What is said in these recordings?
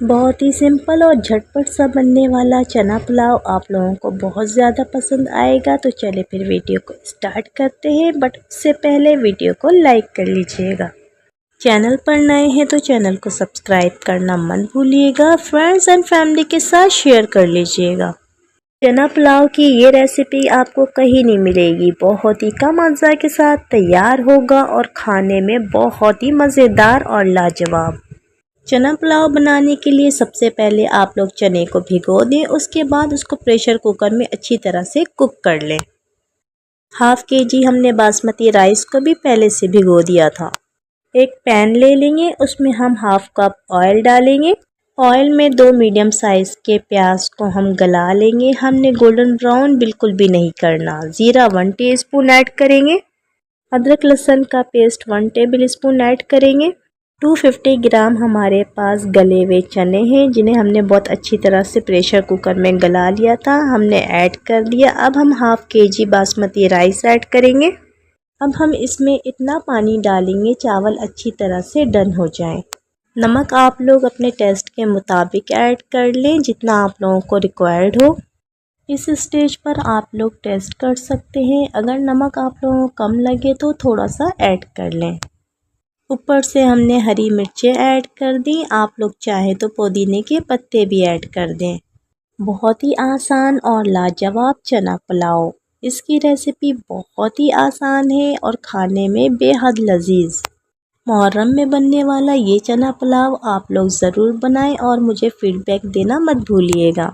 बहुत ही सिंपल और झटपट सा बनने वाला चना पुलाव आप लोगों को बहुत ज़्यादा पसंद आएगा। तो चले फिर वीडियो को स्टार्ट करते हैं, बट उससे पहले वीडियो को लाइक कर लीजिएगा। चैनल पर नए हैं तो चैनल को सब्सक्राइब करना मत भूलिएगा। फ्रेंड्स एंड फैमिली के साथ शेयर कर लीजिएगा। चना पुलाव की ये रेसिपी आपको कहीं नहीं मिलेगी। बहुत ही कम अज्जा के साथ तैयार होगा और खाने में बहुत ही मज़ेदार और लाजवाब। चना पुलाव बनाने के लिए सबसे पहले आप लोग चने को भिगो दें, उसके बाद उसको प्रेशर कुकर में अच्छी तरह से कुक कर लें। हाफ़ केजी हमने बासमती राइस को भी पहले से भिगो दिया था। एक पैन ले लेंगे, उसमें हम हाफ़ कप ऑयल डालेंगे। ऑयल में 2 मीडियम साइज़ के प्याज को हम गला लेंगे। हमने गोल्डन ब्राउन बिल्कुल भी नहीं करना। ज़ीरा 1 टीस्पून ऐड करेंगे। अदरक लहसुन का पेस्ट 1 टेबल स्पून ऐड करेंगे। 250 ग्राम हमारे पास गले हुए चने हैं, जिन्हें हमने बहुत अच्छी तरह से प्रेशर कुकर में गला लिया था। हमने ऐड कर दिया। अब हम half KG basmati rice add करेंगे। अब हम इसमें इतना पानी डालेंगे चावल अच्छी तरह से डन हो जाए। नमक आप लोग अपने टेस्ट के मुताबिक ऐड कर लें, जितना आप लोगों को रिक्वायर्ड हो। इस स्टेज पर आप लोग टेस्ट कर सकते हैं। अगर नमक आप लोगों को कम लगे तो थोड़ा सा ऐड कर लें। ऊपर से हमने हरी मिर्चें ऐड कर दी। आप लोग चाहे तो पुदीने के पत्ते भी ऐड कर दें। बहुत ही आसान और लाजवाब चना पुलाव। इसकी रेसिपी बहुत ही आसान है और खाने में बेहद लजीज। मुहर्रम में बनने वाला ये चना पुलाव आप लोग ज़रूर बनाएं और मुझे फीडबैक देना मत भूलिएगा।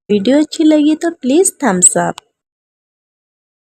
वीडियो अच्छी लगी तो प्लीज़ थम्स अप।